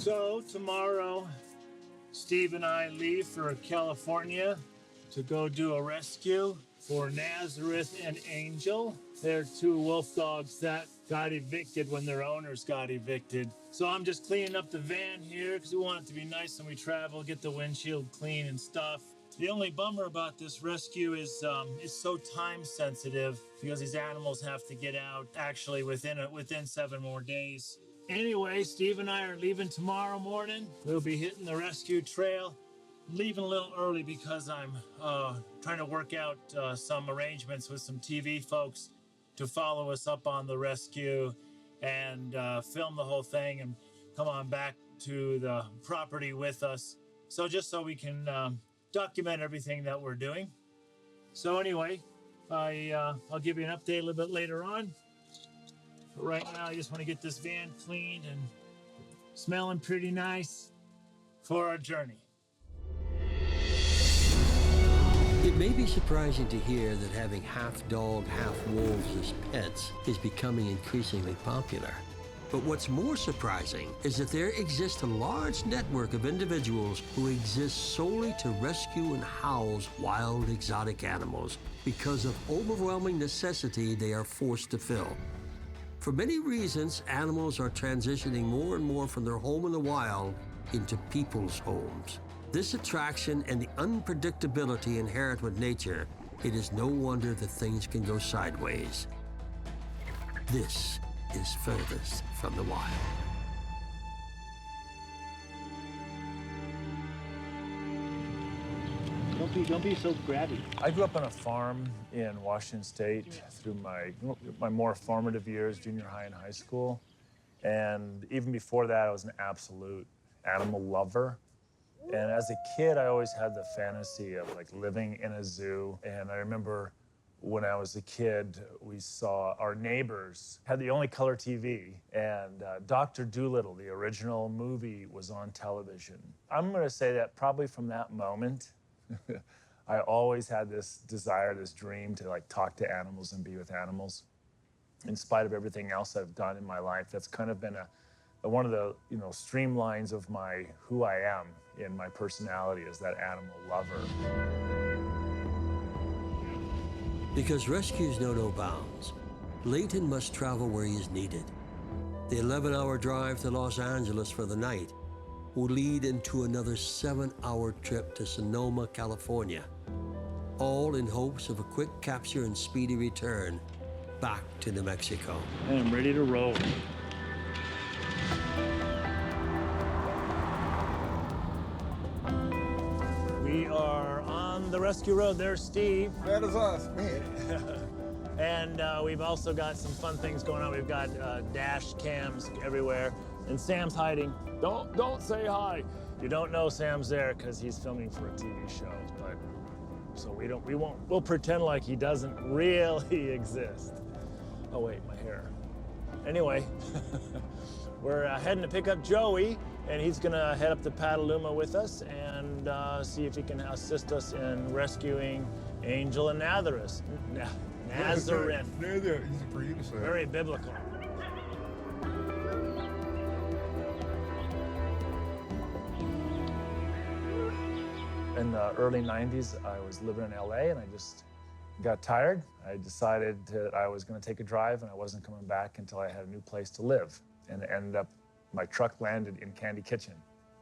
So tomorrow, Steve and I leave for California to go do a rescue for Nazareth and Angel. They're two wolf dogs that got evicted when their owners got evicted. So I'm just cleaning up the van here because we want it to be nice when we travel, get the windshield clean and stuff. The only bummer about this rescue is it's so time sensitive because these animals have to get out actually within 7 more days. Anyway, Steve and I are leaving tomorrow morning. We'll be hitting the rescue trail. Leaving a little early because I'm trying to work out some arrangements with some TV folks to follow us up on the rescue and film the whole thing and come on back to the property with us. So just so we can document everything that we're doing. So anyway, I'll give you an update a little bit later on. But right now, I just want to get this van cleaned and smelling pretty nice for our journey. It may be surprising to hear that having half dog, half wolves as pets is becoming increasingly popular. But what's more surprising is that there exists a large network of individuals who exist solely to rescue and house wild, exotic animals because of overwhelming necessity they are forced to fill. For many reasons, animals are transitioning more and more from their home in the wild into people's homes. This attraction and the unpredictability inherent with nature, it is no wonder that things can go sideways. This is furthest from the wild. Don't be so grabby. I grew up on a farm in Washington State through my more formative years, junior high and high school. And even before that, I was an absolute animal lover. And as a kid, I always had the fantasy of like living in a zoo. And I remember when I was a kid, we saw our neighbors had the only color TV, and Dr. Dolittle, the original movie, was on television. I'm gonna say that probably from that moment, I always had this desire, this dream to like talk to animals and be with animals. In spite of everything else I've done in my life, that's kind of been one of the streamlines of who I am in my personality is that animal lover. Because rescues know no bounds, Leyton must travel where he is needed. The 11-hour drive to Los Angeles for the night will lead into another 7-hour trip to Sonoma, California, all in hopes of a quick capture and speedy return back to New Mexico. And I'm ready to roll. We are on the rescue road. There's Steve. That is us, man. And we've also got some fun things going on. We've got dash cams everywhere. And Sam's hiding. Don't say hi. You don't know Sam's there because he's filming for a TV show. But so we'll pretend like he doesn't really exist. Oh wait, my hair. Anyway, we're heading to pick up Joey, and he's gonna head up to Petaluma with us and see if he can assist us in rescuing Angel and Nazareth. Nazareth. Easy for you to say. Very biblical. In the early 90s, I was living in LA and I just got tired. I decided that I was gonna take a drive and I wasn't coming back until I had a new place to live. And it ended up, my truck landed in Candy Kitchen.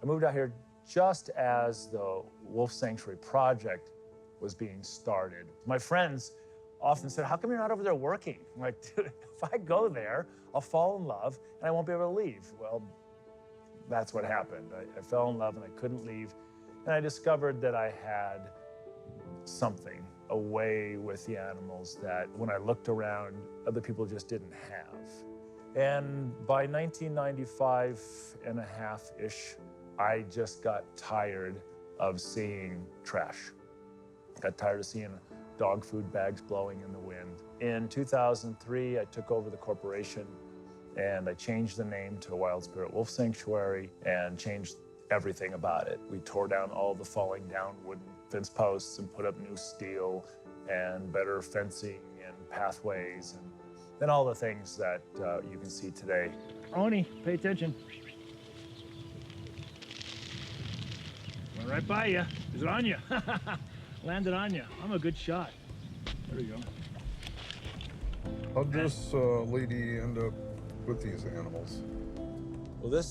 I moved out here just as the Wolf Sanctuary project was being started. My friends often said, how come you're not over there working? I'm like, dude, if I go there, I'll fall in love and I won't be able to leave. Well, that's what happened. I fell in love and I couldn't leave. And I discovered that I had something, a way with the animals that when I looked around, other people just didn't have. And by 1995 and a half-ish, I just got tired of seeing trash. Got tired of seeing dog food bags blowing in the wind. In 2003, I took over the corporation and I changed the name to Wild Spirit Wolf Sanctuary and changed everything about it. We tore down all the falling down wooden fence posts and put up new steel and better fencing and pathways and all the things that you can see today. Oni, pay attention. Went right by you. Is it on you? Landed on you. I'm a good shot. There we go. How'd this lady end up with these animals? Well,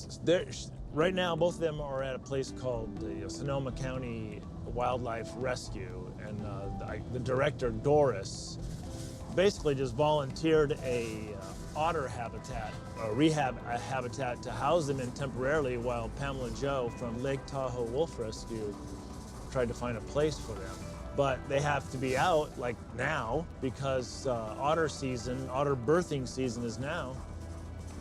right now, both of them are at a place called the Sonoma County Wildlife Rescue, and the director, Doris, basically just volunteered a otter habitat, a rehab habitat to house them in temporarily while Pamela Jo from Lake Tahoe Wolf Rescue tried to find a place for them. But they have to be out like now because otter birthing season is now.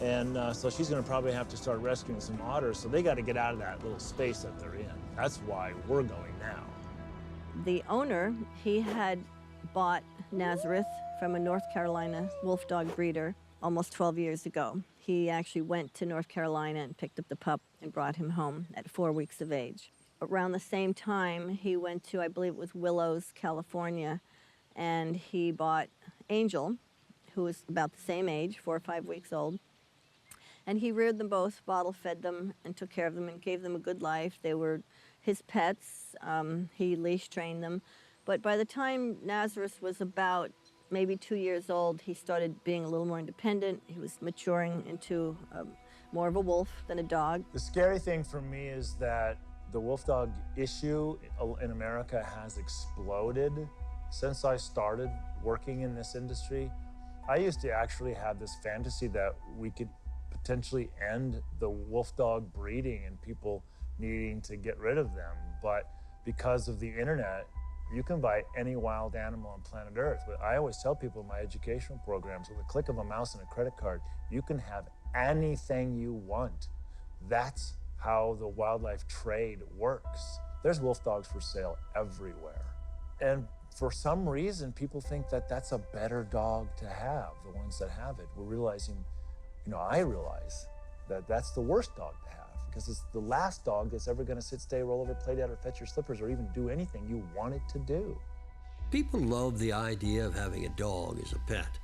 And so she's gonna probably have to start rescuing some otters, so they gotta get out of that little space that they're in. That's why we're going now. The owner, he had bought Nazareth from a North Carolina wolf dog breeder almost 12 years ago. He actually went to North Carolina and picked up the pup and brought him home at 4 weeks of age. Around the same time, he went to, I believe it was Willows, California, and he bought Angel, who was about the same age, 4 or 5 weeks old. And he reared them both, bottle fed them, and took care of them and gave them a good life. They were his pets. He leash trained them. But by the time Nazareth was about maybe 2 years old, he started being a little more independent. He was maturing into more of a wolf than a dog. The scary thing for me is that the wolf dog issue in America has exploded since I started working in this industry. I used to actually have this fantasy that we could potentially end the wolf dog breeding and people needing to get rid of them. But because of the internet, you can buy any wild animal on planet Earth. But I always tell people in my educational programs, with a click of a mouse and a credit card, you can have anything you want. That's how the wildlife trade works. There's wolf dogs for sale everywhere. And for some reason, people think that that's a better dog to have, the ones that have it. We're realizing, I realize that that's the worst dog to have because it's the last dog that's ever gonna sit, stay, roll over, play dead, or fetch your slippers, or even do anything you want it to do. People love the idea of having a dog as a pet.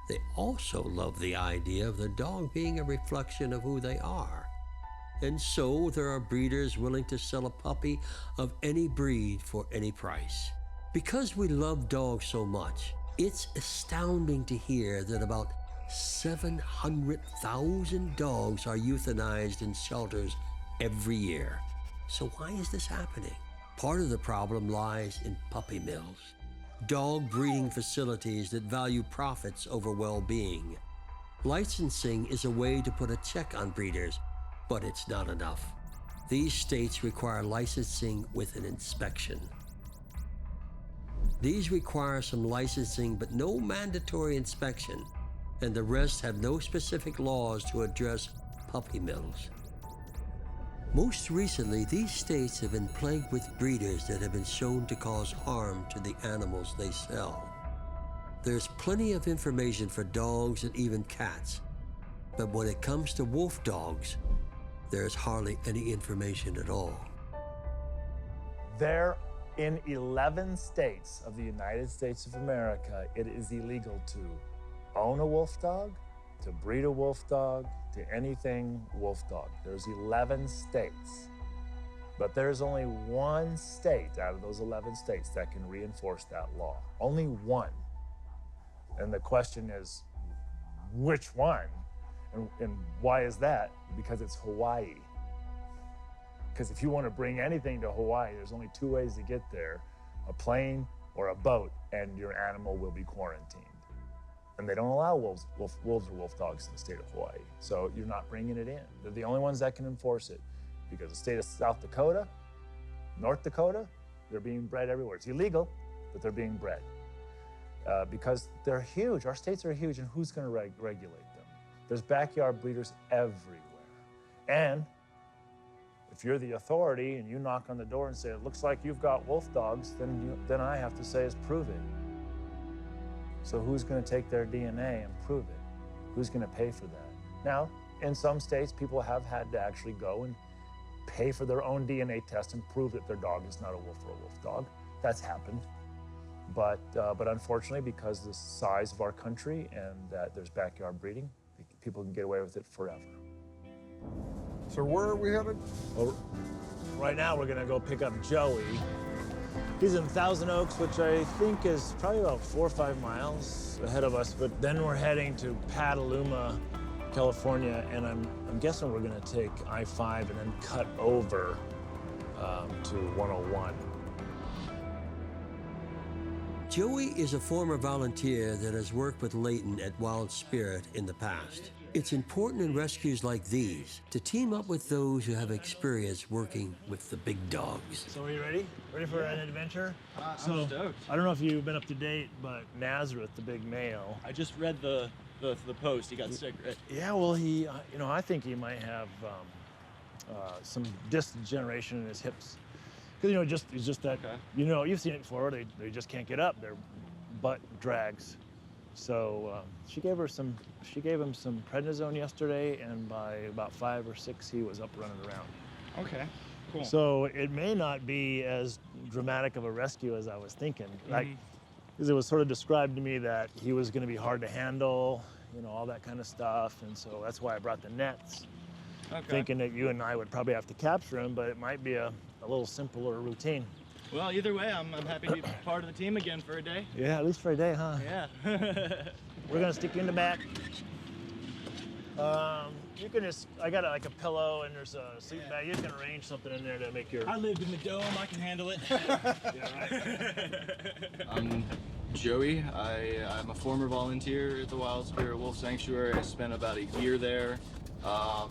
They also love the idea of the dog being a reflection of who they are. And so there are breeders willing to sell a puppy of any breed for any price. Because we love dogs so much, it's astounding to hear that about 700,000 dogs are euthanized in shelters every year. So why is this happening? Part of the problem lies in puppy mills, dog breeding facilities that value profits over well-being. Licensing is a way to put a check on breeders, but it's not enough. These states require licensing with an inspection. These require some licensing, but no mandatory inspection, and the rest have no specific laws to address puppy mills. Most recently, these states have been plagued with breeders that have been shown to cause harm to the animals they sell. There's plenty of information for dogs and even cats, but when it comes to wolf dogs, there's hardly any information at all. There, in 11 states of the United States of America, it is illegal to own a wolf dog, to breed a wolf dog, to anything wolf dog. There's 11 states. But there's only one state out of those 11 states that can reinforce that law. Only one. And the question is, which one? And why is that? Because it's Hawaii. Because if you want to bring anything to Hawaii, there's only 2 ways to get there: a plane or a boat, and your animal will be quarantined. And they don't allow wolves or wolf dogs in the state of Hawaii. So you're not bringing it in. They're the only ones that can enforce it, because the state of South Dakota, North Dakota, they're being bred everywhere. It's illegal, but they're being bred. Because they're huge. Our states are huge, and who's going to regulate them? There's backyard breeders everywhere. And if you're the authority and you knock on the door and say, it looks like you've got wolf dogs, then I have to say is prove it. So who's going to take their DNA and prove it? Who's going to pay for that? Now, in some states, people have had to actually go and pay for their own DNA test and prove that their dog is not a wolf or a wolf dog. That's happened. But unfortunately, because of the size of our country and that there's backyard breeding, people can get away with it forever. So where are we headed? Right now, we're gonna go pick up Joey. He's in Thousand Oaks, which I think is probably about 4 or 5 miles ahead of us. But then we're heading to Petaluma, California, and I'm guessing we're gonna take I-5 and then cut over to 101. Joey is a former volunteer that has worked with Leyton at Wild Spirit in the past. It's important in rescues like these to team up with those who have experience working with the big dogs. So are you ready? Ready for an adventure? I'm stoked. I don't know if you've been up to date, but Nazareth, the big male. I just read the post. He got sick, right? Yeah, well, he, I think he might have some disc degeneration in his hips. Because, it's just that, Okay. You've seen it before, they just can't get up. Their butt drags. So she gave him some prednisone yesterday, and by about 5 or 6, he was up running around. Okay, cool. So it may not be as dramatic of a rescue as I was thinking. Because it was sort of described to me that he was going to be hard to handle, all that kind of stuff. And so that's why I brought the nets, thinking that you and I would probably have to capture him, but it might be a little simpler routine. Well, either way, I'm happy to be part of the team again for a day. Yeah, at least for a day, huh? Yeah. We're gonna stick you in the back. You can I got like a pillow and there's a sleep bag. You can arrange something in there to make your... I lived in the dome, I can handle it. Yeah, right. I'm Joey. I'm a former volunteer at the Wild Spirit Wolf Sanctuary. I spent about a year there, about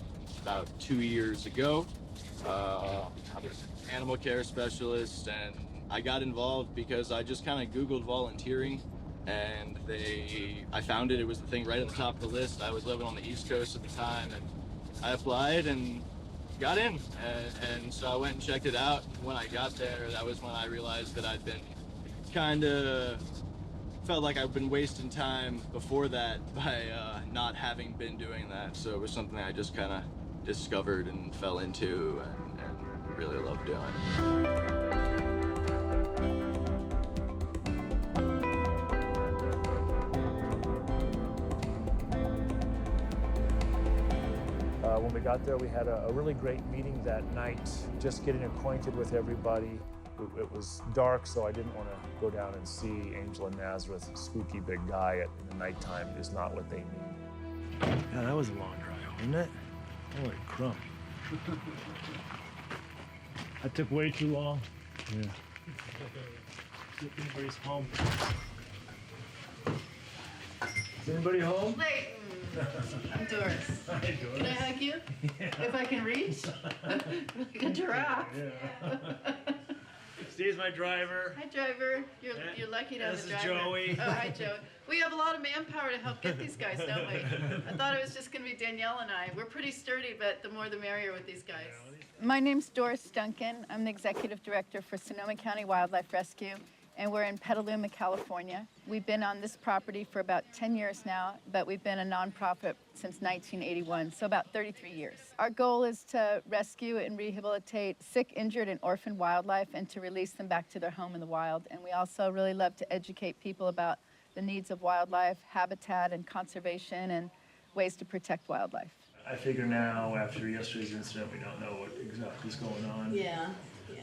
2 years ago. I'm an animal care specialist, and I got involved because I just kind of Googled volunteering, and I found it was the thing right at the top of the list. I was living on the East Coast at the time, and I applied and got in, and so I went and checked it out. When I got there, that was when I realized that I'd been felt like I've been wasting time before that by not having been doing that. So it was something I just kind of discovered and fell into and really loved doing. When we got there, we had a really great meeting that night, just getting acquainted with everybody. It was dark, so I didn't want to go down and see Angel and Nazareth. Spooky big guy in the nighttime is not what they need. Yeah, that was a long drive, wasn't it? Holy crump. That took way too long. Yeah. Anybody's home. Is anybody home? Leyton. I'm Doris. Hi, Doris. Can I hug you? Yeah. If I can reach? Like a giraffe. Yeah. Steve's my driver. Hi, driver. You're lucky to have This a is driver. Joey. Oh, hi, Joey. We have a lot of manpower to help get these guys, don't we? I thought it was just going to be Danielle and I. We're pretty sturdy, but the more the merrier with these guys. My name's Doris Duncan. I'm the executive director for Sonoma County Wildlife Rescue, and we're in Petaluma, California. We've been on this property for about 10 years now, but we've been a nonprofit since 1981, so about 33 years. Our goal is to rescue and rehabilitate sick, injured, and orphaned wildlife and to release them back to their home in the wild. And we also really love to educate people about the needs of wildlife, habitat and conservation, and ways to protect wildlife. I figure now, after yesterday's incident, we don't know what exactly is going on. Yeah.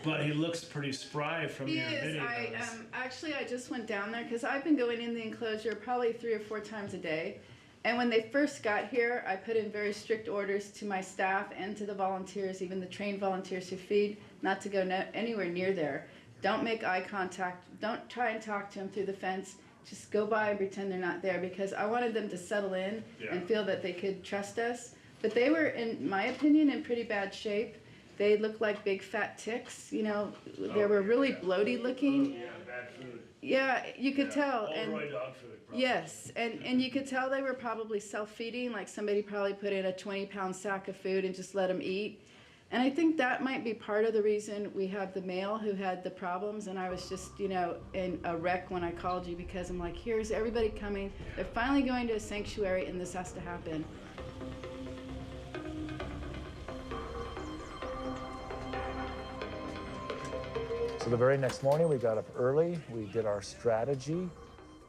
But he looks pretty spry from He your is. videos. Actually, I just went down there because I've been going in the enclosure probably 3 or 4 times a day. And when they first got here, I put in very strict orders to my staff and to the volunteers, even the trained volunteers who feed, not to go anywhere near there. Don't make eye contact. Don't try and talk to them through the fence. Just go by and pretend they're not there, because I wanted them to settle in and feel that they could trust us. But they were, in my opinion, in pretty bad shape. They looked like big fat ticks, they were really bloaty looking. Yeah, bad food. Yeah, you could tell. Old Roy dog food, probably. Yes, and you could tell they were probably self-feeding, like somebody probably put in a 20-pound sack of food and just let them eat. And I think that might be part of the reason we have the male who had the problems, and I was just, in a wreck when I called you, because I'm like, here's everybody coming. They're finally going to a sanctuary, and this has to happen. So the very next morning, we got up early. We did our strategy.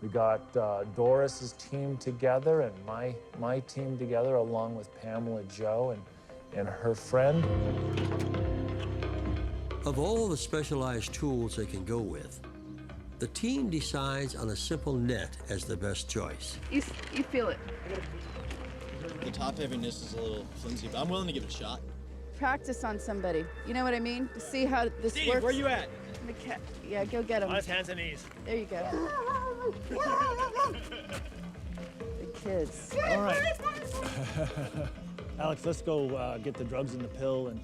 We got Doris's team together and my team together, along with Pamela Jo and her friend. Of all the specialized tools they can go with, the team decides on a simple net as the best choice. You feel it. The top heaviness is a little flimsy, but I'm willing to give it a shot. Practice on somebody. You know what I mean? To see how this Steve, works. where you at? Yeah, go get him. On his hands and knees. There you go. The kids. All right. Alex, let's go get the drugs and the pill, and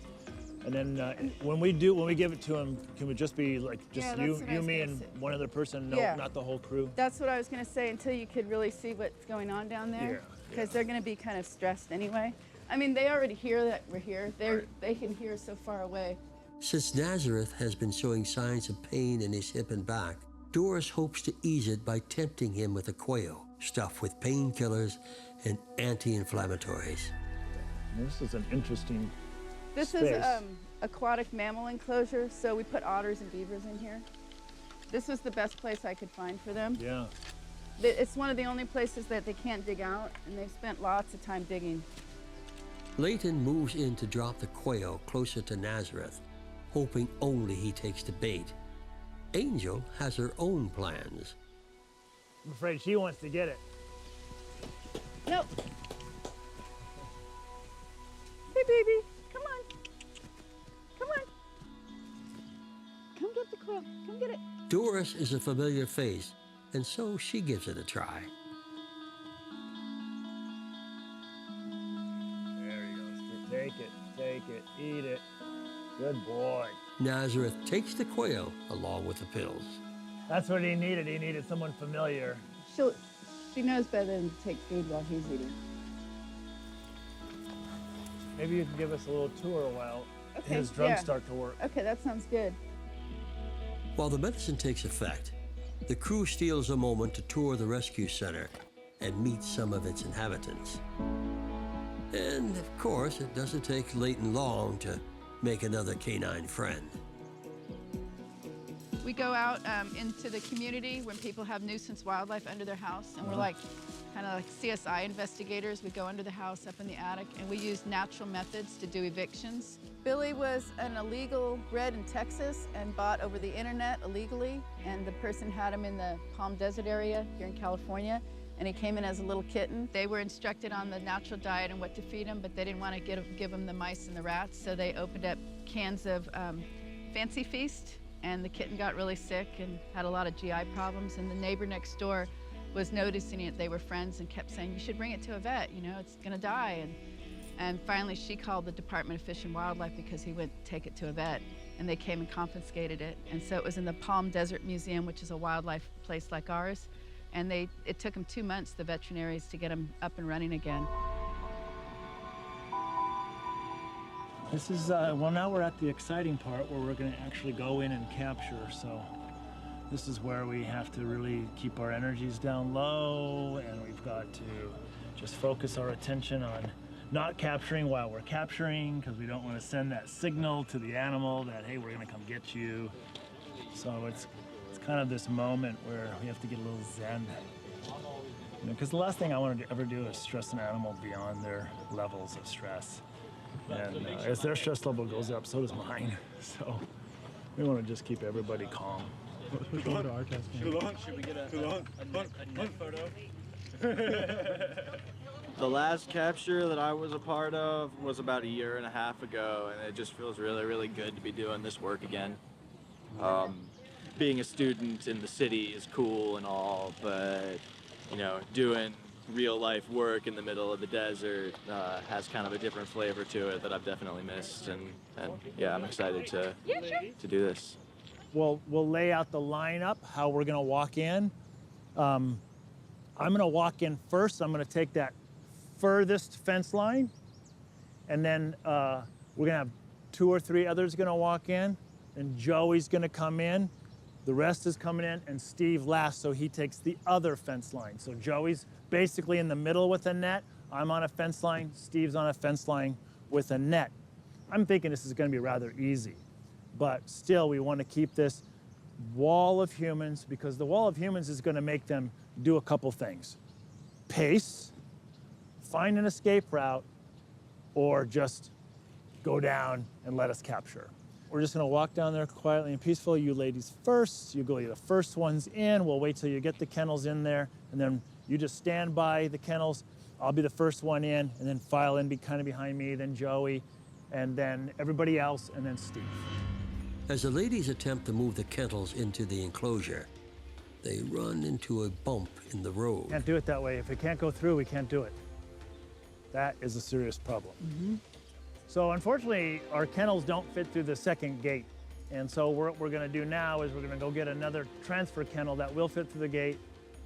then when we give it to him, can it just be like just Yeah, that's what I you, was me, gonna and say. one other person? No, Yeah. not the whole crew. That's what I was gonna say until you could really see what's going on down there. Yeah, Because they're gonna be kind of stressed anyway. I mean, they already hear that we're here. They can hear so far away. Since Nazareth has been showing signs of pain in his hip and back, Doris hopes to ease it by tempting him with a quail stuffed with painkillers and anti-inflammatories. This is an interesting This space. is aquatic mammal enclosure, so we put otters and beavers in here. This was the best place I could find for them. Yeah. It's one of the only places that they can't dig out, and they've spent lots of time digging. Leyton moves in to drop the quail closer to Nazareth, hoping only he takes the bait. Angel has her own plans. I'm afraid she wants to get it. Nope. Hey, baby, come on. Come on. Come get the quail. Come get it. Doris is a familiar face, and so she gives it a try. There he goes. Take it, eat it. Good boy. Nazareth takes the quail along with the pills. That's what he needed. He needed someone familiar. She knows better than to take food while he's eating. Maybe you can give us a little tour while Okay, his drugs yeah. start to work. Okay, that sounds good. While the medicine takes effect, the crew steals a moment to tour the rescue center and meet some of its inhabitants. And of course, it doesn't take Leyton long to make another canine friend. We go out into the community when people have nuisance wildlife under their house, and we're like kind of like CSI investigators. We go under the house, up in the attic, and we use natural methods to do evictions. Billy was an illegal bred in Texas and bought over the internet illegally, and the person had him in the Palm Desert area here in California, and he came in as a little kitten. They were instructed on the natural diet and what to feed him, but they didn't want to give him the mice and the rats, so they opened up cans of Fancy Feast, and the kitten got really sick and had a lot of GI problems, and the neighbor next door was noticing it. They were friends and kept saying, you should bring it to a vet, you know, it's gonna die. And finally she called the Department of Fish and Wildlife because he wouldn't take it to a vet, and they came and confiscated it. And so it was in the Palm Desert Museum, which is a wildlife place like ours, and it took them 2 months, the veterinaries, to get him up and running again. This is, well, now we're at the exciting part where we're going to actually go in and capture. So this is where we have to really keep our energies down low, and we've got to just focus our attention on not capturing while we're capturing, because we don't want to send that signal to the animal that, hey, we're going to come get you. So it's kind of this moment where we have to get a little zen. Because the last thing I want to ever do is stress an animal beyond their levels of stress. And as their stress level goes up, so does mine. So we want to just keep everybody calm. Should we get a net photo? The last capture that I was a part of was about 1.5 years ago, and it just feels really, really good to be doing this work again. Being a student in the city is cool and all, but you know, doing real life work in the middle of the desert has kind of a different flavor to it that I've definitely missed, and yeah, I'm excited to do this. We'll lay out the lineup, how we're gonna walk in. I'm gonna walk in first. I'm gonna take that furthest fence line, and then we're gonna have 2 or 3 others gonna walk in, and Joey's gonna come in. The rest is coming in, and Steve last, so he takes the other fence line. So Joey's basically in the middle with a net. I'm on a fence line. Steve's on a fence line with a net. I'm thinking this is going to be rather easy, but still we want to keep this wall of humans, because the wall of humans is going to make them do a couple things: pace, find an escape route, or just go down and let us capture. We're just gonna walk down there quietly and peacefully. You ladies first, you go the first ones in. We'll wait till you get the kennels in there, and then you just stand by the kennels. I'll be the first one in, and then file in, be kind of behind me, then Joey, and then everybody else, and then Steve. As the ladies attempt to move the kennels into the enclosure, they run into a bump in the road. Can't do it that way. If it can't go through, we can't do it. That is a serious problem. So unfortunately, our kennels don't fit through the second gate. And so what we're gonna do now is we're gonna go get another transfer kennel that will fit through the gate.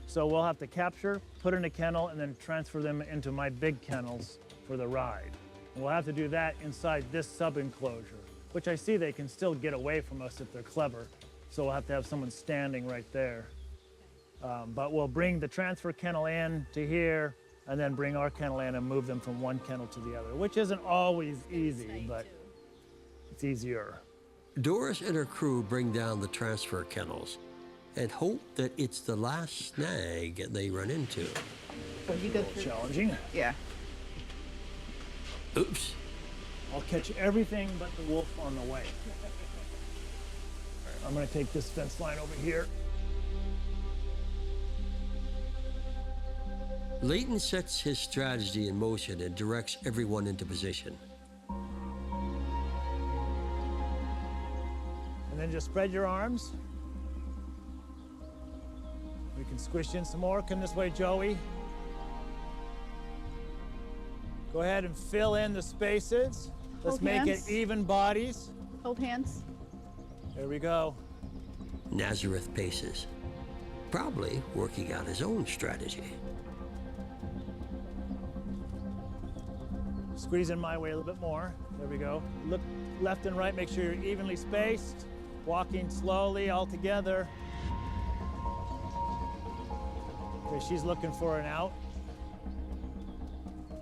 So we'll have to capture, put in a kennel, and then transfer them into my big kennels for the ride. And we'll have to do that inside this sub-enclosure, which I see they can still get away from us if they're clever. So we'll have to have someone standing right there. But we'll bring the transfer kennel in to here, and then bring our kennel in and move them from one kennel to the other, which isn't always easy, but it's easier. Doris and her crew bring down the transfer kennels and hope that it's the last snag they run into. Oh, you go through. Challenging. Yeah. Oops. I'll catch everything but the wolf on the way. I'm gonna take this fence line over here. Leyton sets his strategy in motion and directs everyone into position. And then just spread your arms. We can squish in some more. Come this way, Joey. Go ahead and fill in the spaces. Let's Hold make hands. it even bodies. Hold hands. There we go. Nazareth paces, probably working out his own strategy. Squeeze in my way a little bit more. There we go. Look left and right, make sure you're evenly spaced. Walking slowly all together. Okay, she's looking for an out.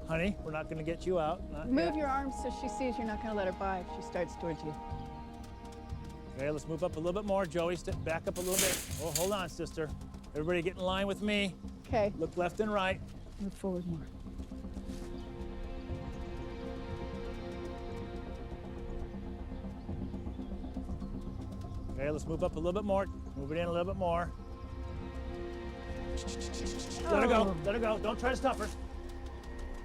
Honey, we're not gonna get you out. Not Move yet. your arms so she sees you're not going to let her by if she starts towards you. Okay, let's move up a little bit more. Joey, step back up a little bit. Oh, hold on, sister. Everybody get in line with me. Okay, Look left and right. move forward more. Okay, let's move up a little bit more. Move it in a little bit more. Let her go, let her go. Don't try to stop her.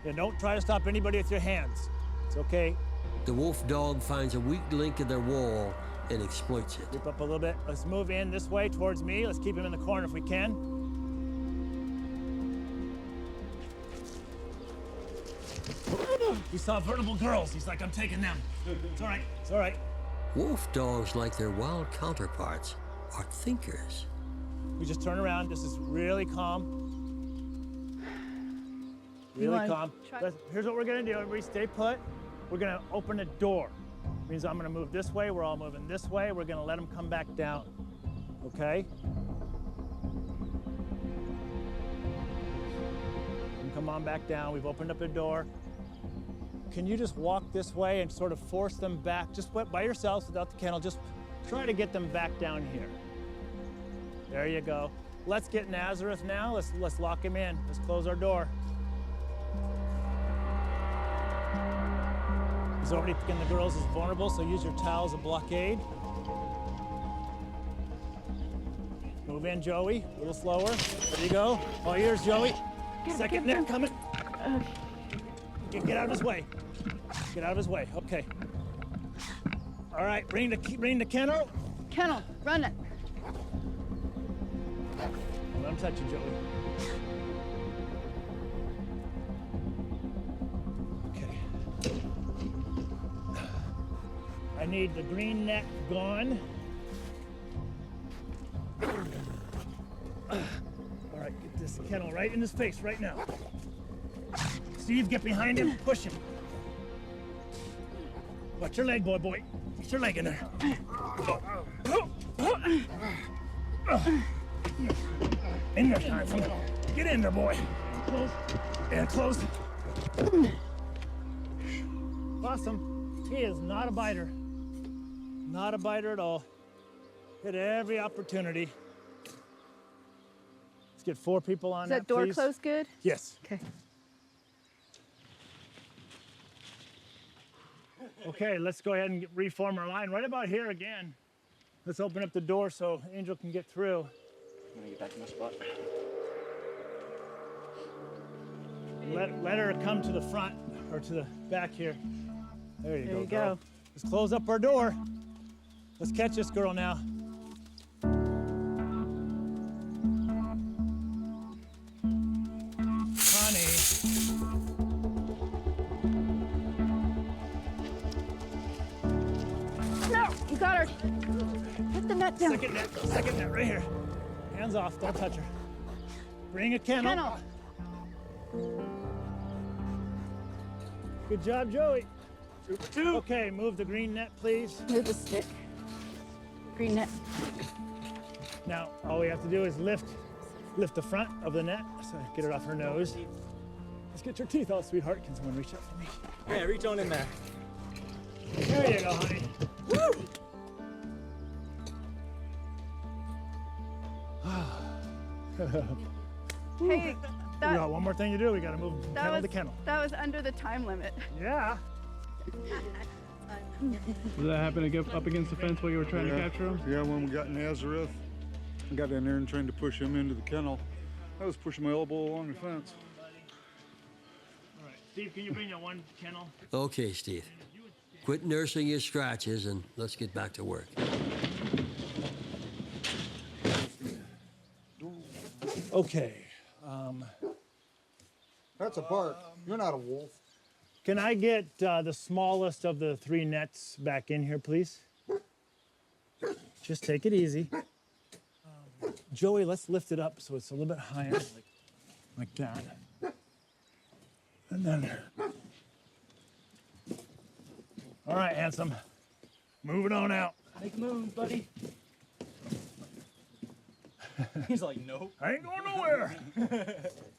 Yeah, don't try to stop anybody with your hands. It's okay. The wolf dog finds a weak link in their wall and exploits it. Creep up a little bit. Let's move in this way towards me. Let's keep him in the corner if we can. He saw vertical girls. He's like, I'm taking them. It's all right, it's all right. Wolf dogs, like their wild counterparts, are thinkers. We just turn around. This is really calm. Really wanna calm. try- Here's what we're gonna do. Everybody stay put. We're gonna open a door. Means I'm gonna move this way. We're all moving this way. We're gonna let them come back down. Okay? And come on back down. We've opened up a door. Can you just walk this way and sort of force them back, just by yourselves without the kennel, just try to get them back down here. There you go. Let's get Nazareth now. Let's lock him in. Let's close our door. He's already picking the girls as vulnerable, so use your towel as a blockade. Move in, Joey, a little slower. There you go. All yours, Joey. Second net coming. Get out of his way. Get out of his way. Okay. All right, bring the kennel. Kennel, run it. Let him touch you, Joey. Okay. I need the green net gone. All right, get this kennel right in his face right now. Steve, get behind him, push him. Watch your leg, boy. Get your leg in there. In there, Jonathan. Get in there, boy. Close. And close. Awesome. He is not a biter. Not a biter at all. Hit every opportunity. Let's get 4 people on Is that door please. closed good? Yes. Okay. Okay, let's go ahead and reform our line right about here again. Let's open up the door so Angel can get through. I'm gonna get back to my spot. Let her come to the front or to the back here. There you There go. you girl. go. Let's close up our door. Let's catch this girl now. Honey. No, you got her. Put the net down. Second net right here. Hands off, don't touch her. Bring a kennel. Kennel. Good job, Joey. Okay, move the green net, please. Move the stick. Green net. Now, all we have to do is lift the front of the net, so get it off her nose. Let's get your teeth out, sweetheart. Can someone reach out for me? Yeah, reach on in there. There you go, honey. Hey, We got one more thing to do. We got to move that kennel was to kennel. that was under the time limit. Yeah. Did that happen to get up against the fence while you were trying to capture him? Yeah, when we got Nazareth, I got in there and trying to push him into the kennel. I was pushing my elbow along the fence. All right, Steve, can you bring that one kennel? Okay, Steve. Quit nursing your scratches and let's get back to work. Okay. That's a bark. You're not a wolf. Can I get the smallest of the 3 nets back in here, please? Just take it easy. Joey, let's lift it up so it's a little bit higher, like that. And then, all right, handsome. Move it on out. Make move, buddy. He's like, nope. I ain't going nowhere.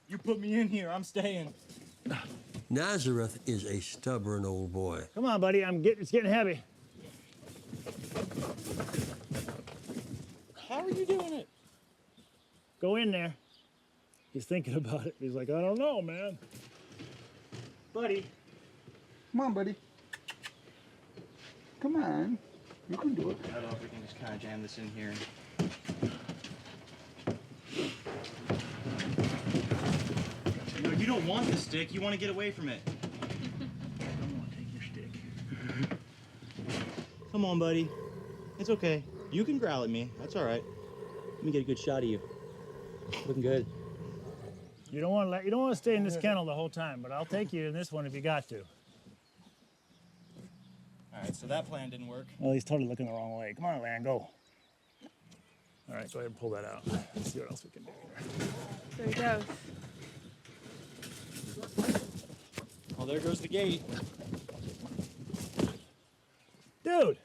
You put me in here, I'm staying. Nazareth is a stubborn old boy. Come on, buddy. It's getting heavy. How are you doing it? Go in there. He's thinking about it. He's like, I don't know, man. Buddy. Come on, buddy. Come on. You can do it. I don't know if we can just kind of jam this in here. No, you don't want the stick. You want to get away from it. Come on, take your stick. Come on, buddy. It's okay. You can growl at me. That's all right. Let me get a good shot of you. Looking good. You don't want to stay in this kennel the whole time, but I'll take you in this one if you got to. All right, so that plan didn't work. Well, he's totally looking the wrong way. Come on, Lan, go. All right, go ahead and pull that out. Let's see what else we can do here. There he goes. Well, there goes the gate. Dude,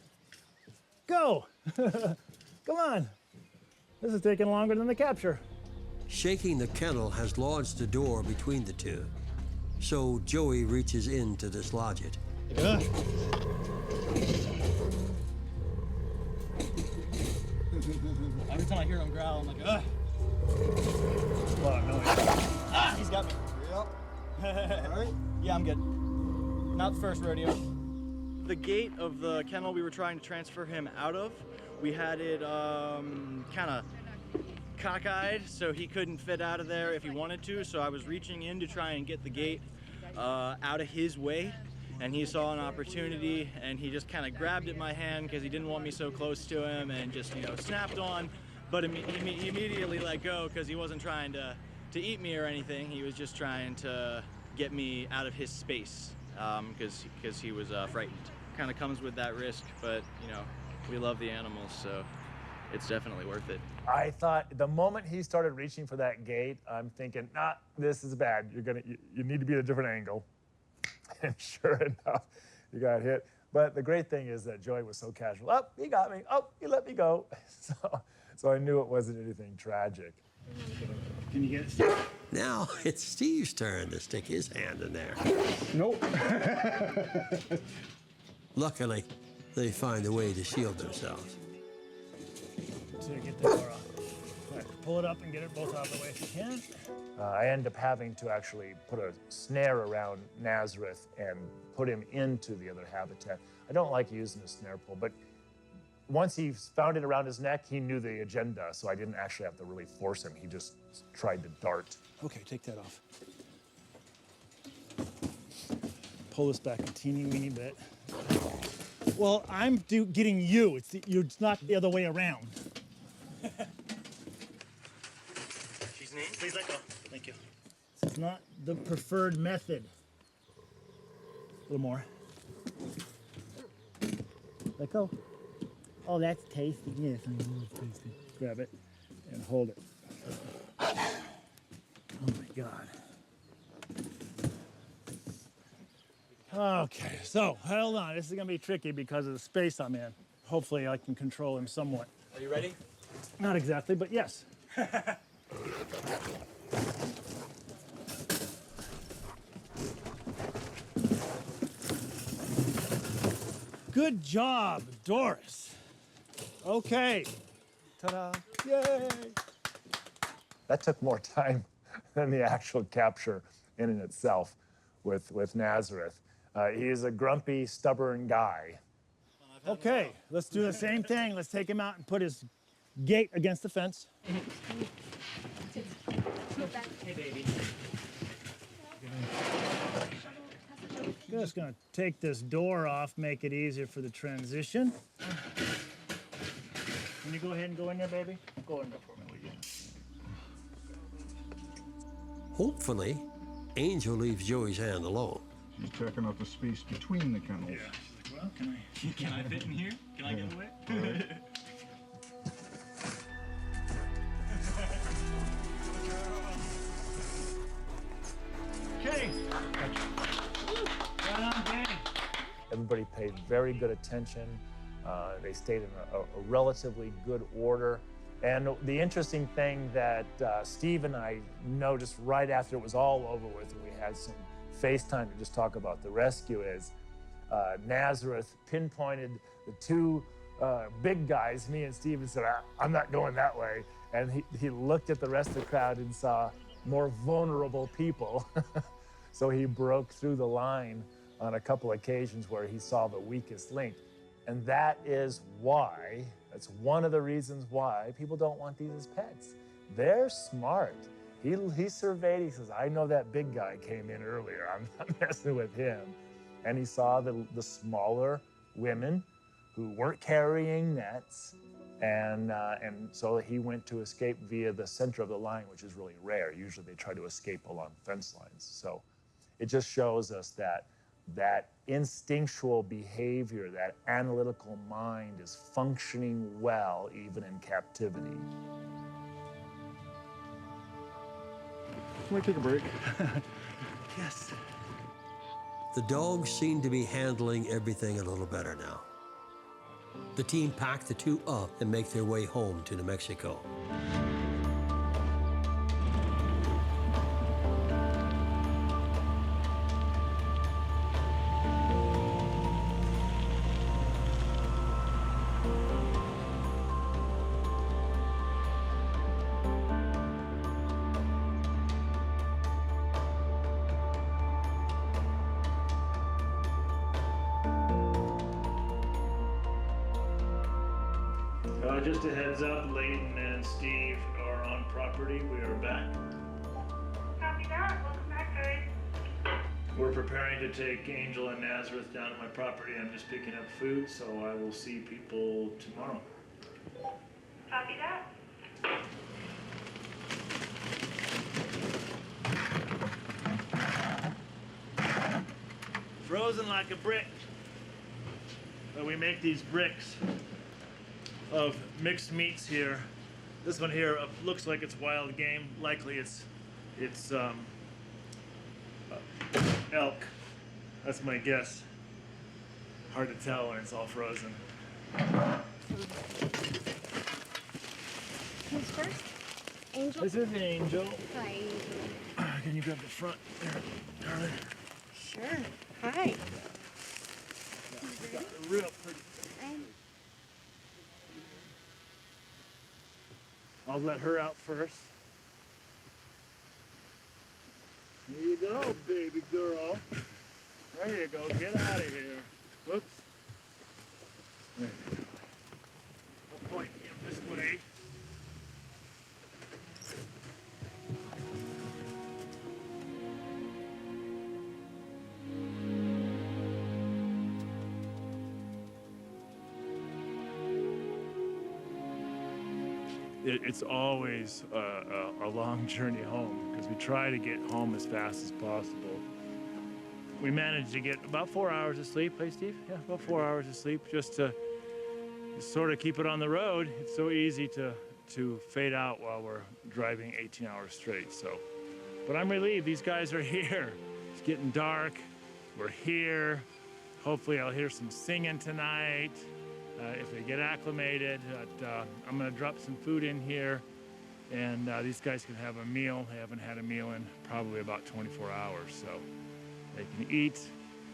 go. Come on. This is taking longer than the capture. Shaking the kennel has lodged the door between the two. So Joey reaches in to dislodge it. Every time I hear him growl, I'm like, ugh. Well, no, Ah, he's got me. Yep. All right. Yeah, I'm good. Not the first rodeo. The gate of the kennel we were trying to transfer him out of, we had it kind of cockeyed so he couldn't fit out of there if he wanted to. So I was reaching in to try and get the gate out of his way, and he saw an opportunity and he just kind of grabbed at my hand because he didn't want me so close to him and just, you know, snapped on, but he immediately let go because he wasn't trying to eat me or anything. He was just trying to get me out of his space because he was frightened. Kind of comes with that risk, but you know, we love the animals, so it's definitely worth it. I thought the moment he started reaching for that gate, I'm thinking, nah, this is bad. You need to be at a different angle. And sure enough, you got hit. But the great thing is that Joey was so casual. Oh, he got me. Oh, he let me go. So I knew it wasn't anything tragic. Can you get it, Steve? Now it's Steve's turn to stick his hand in there. Nope. Luckily, they find a way to shield themselves. So you get the door off. All right, pull it up and get it both out of the way if you can. I end up having to actually put a snare around Nazareth and put him into the other habitat. I don't like using the snare pull, but once he found it around his neck, he knew the agenda, so I didn't actually have to really force him. He just tried to dart. Okay, take that off. Pull this back a teeny weeny bit. Well, I'm getting you. It's not the other way around. She's named? Please let go. Thank you. It's not the preferred method. A little more. Let go. Oh, that's tasty. Yes, I know it's tasty. Grab it and hold it. Oh my God. Okay, so hold on. This is gonna be tricky because of the space I'm in. Hopefully I can control him somewhat. Are you ready? Not exactly, but yes. Good job, Doris. Okay. Ta-da. Yay. That took more time than the actual capture in and itself with Nazareth. He is a grumpy, stubborn guy. Okay, let's do the same thing. Let's take him out and put his gate against the fence. Hey, baby. Just gonna take this door off, make it easier for the transition. Can you go ahead and go in there, baby? Go in there for me, will you? Hopefully, Angel leaves Joey's hand alone. She's checking out the space between the kennels. Yeah. Well, Can I fit in here? Can I get away? Okay. Right on, gang. Everybody paid very good attention. They stayed in a relatively good order. And the interesting thing that Steve and I noticed right after it was all over with, and we had some FaceTime to just talk about the rescue, is Nazareth pinpointed the two big guys, me and Steve, and said, I'm not going that way. And he looked at the rest of the crowd and saw more vulnerable people. So he broke through the line on a couple occasions where he saw the weakest link. And that is why, that's one of the reasons why people don't want these as pets. They're smart. He surveyed, he says, I know that big guy came in earlier. I'm not messing with him. And he saw the smaller women who weren't carrying nets. And so he went to escape via the center of the line, which is really rare. Usually they try to escape along fence lines. So it just shows us that instinctual behavior, that analytical mind is functioning well even in captivity. Can we take a break? Yes. The dogs seem to be handling everything a little better now. The team pack the two up and make their way home to New Mexico. Just a heads up, Leyton and Steve are on property. We are back. Copy that. Welcome back, guys. We're preparing to take Angel and Nazareth down to my property. I'm just picking up food, so I will see people tomorrow. Copy that. Frozen like a brick. But we make these bricks of mixed meats here. This one here looks like it's wild game. Likely it's elk. That's my guess. Hard to tell when it's all frozen. Who's first? Angel? This is Angel. Hi. Can you grab the front there, darling? Sure. Hi. Got a real pretty. I'll let her out first. Here you go, baby girl. There you go, get out of here. Whoops. There you go. I'll point him this way. It's always a long journey home because we try to get home as fast as possible. We managed to get about 4 hours of sleep, hey Steve? Yeah, about 4 hours of sleep just to sort of keep it on the road. It's so easy to fade out while we're driving 18 hours straight. But I'm relieved these guys are here. It's getting dark, we're here. Hopefully I'll hear some singing tonight. If they get acclimated, I'm gonna drop some food in here and these guys can have a meal. They haven't had a meal in probably about 24 hours, so they can eat.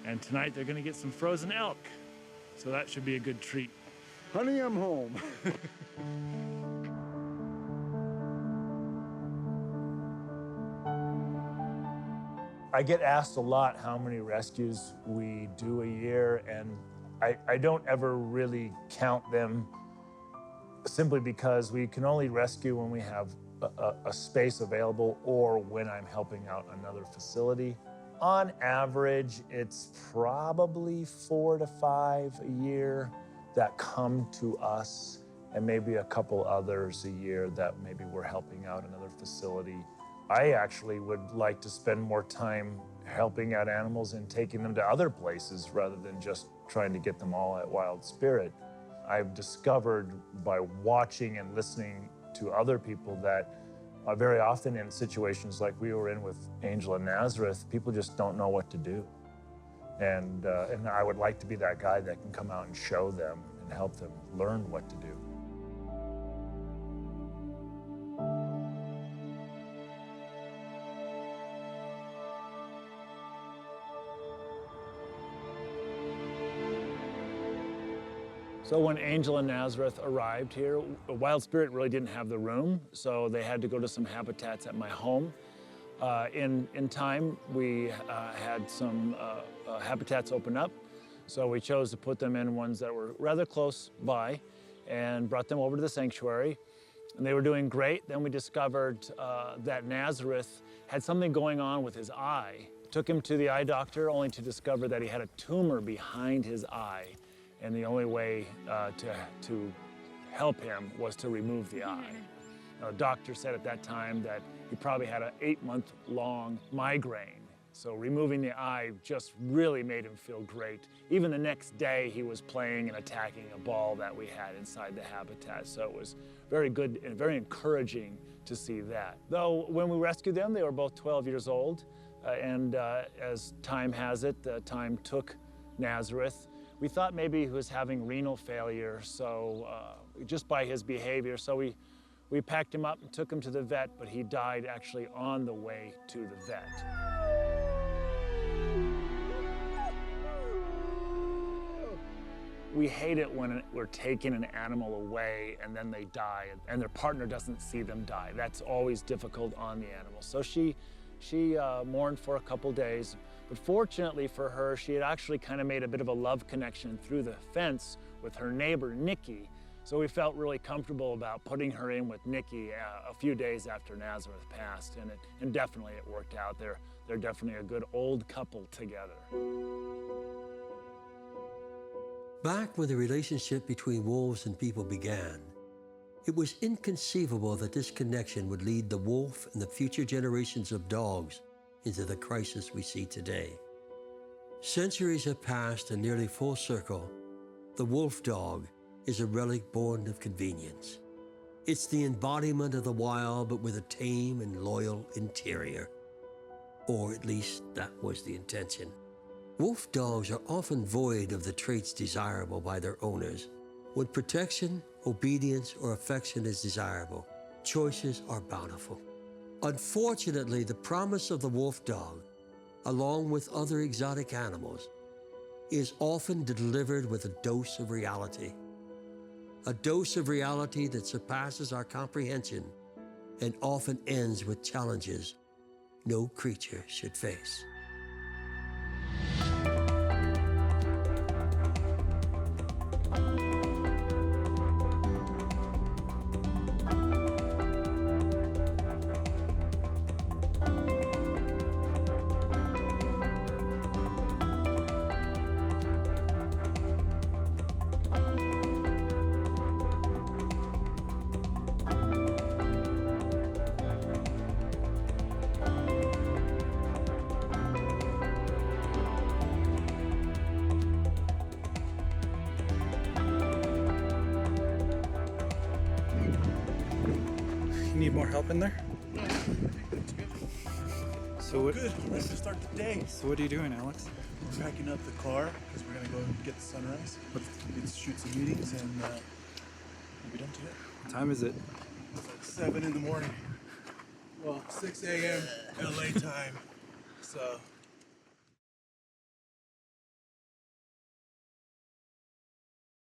And tonight they're gonna get some frozen elk. So that should be a good treat. Honey, I'm home. I get asked a lot how many rescues we do a year, and I don't ever really count them simply because we can only rescue when we have a space available or when I'm helping out another facility. On average, it's probably 4 to 5 a year that come to us, and maybe a couple others a year that maybe we're helping out another facility. I actually would like to spend more time helping out animals and taking them to other places rather than just trying to get them all at Wild Spirit. I've discovered by watching and listening to other people that very often in situations like we were in with Angel and Nazareth, people just don't know what to do. And I would like to be that guy that can come out and show them and help them learn what to do. So when Angel and Nazareth arrived here, Wild Spirit really didn't have the room, so they had to go to some habitats at my home. In time, we had some habitats open up, so we chose to put them in ones that were rather close by and brought them over to the sanctuary. And they were doing great. Then we discovered that Nazareth had something going on with his eye. Took him to the eye doctor, only to discover that he had a tumor behind his eye. And the only way to help him was to remove the eye. Now, the doctor said at that time that he probably had an 8-month-long migraine. So removing the eye just really made him feel great. Even the next day, he was playing and attacking a ball that we had inside the habitat. So it was very good and very encouraging to see that. Though when we rescued them, they were both 12 years old. And as time has it, time took Nazareth. We thought maybe he was having renal failure, so just by his behavior. So we packed him up and took him to the vet, but he died actually on the way to the vet. We hate it when we're taking an animal away and then they die and their partner doesn't see them die. That's always difficult on the animal. So she mourned for a couple days. But fortunately for her, she had actually kind of made a bit of a love connection through the fence with her neighbor, Nikki. So we felt really comfortable about putting her in with Nikki a few days after Nazareth passed, and definitely it worked out. They're definitely a good old couple together. Back when the relationship between wolves and people began, it was inconceivable that this connection would lead the wolf and the future generations of dogs into the crisis we see today. Centuries have passed, and nearly full circle, the wolf dog is a relic born of convenience. It's the embodiment of the wild, but with a tame and loyal interior. Or at least that was the intention. Wolf dogs are often void of the traits desirable by their owners. When protection, obedience, or affection is desirable, choices are bountiful. Unfortunately, the promise of the wolf dog, along with other exotic animals, is often delivered with a dose of reality. a dose of reality that surpasses our comprehension and often ends with challenges no creature should face. You need more help in there? So what? Good. Let's just start the day. So what are you doing, Alex? We're packing up the car because we're gonna go get the sunrise. Let's shoot some meetings and we'll be done today. What time is it? It's like 7 in the morning. Well, 6 a.m. LA time. So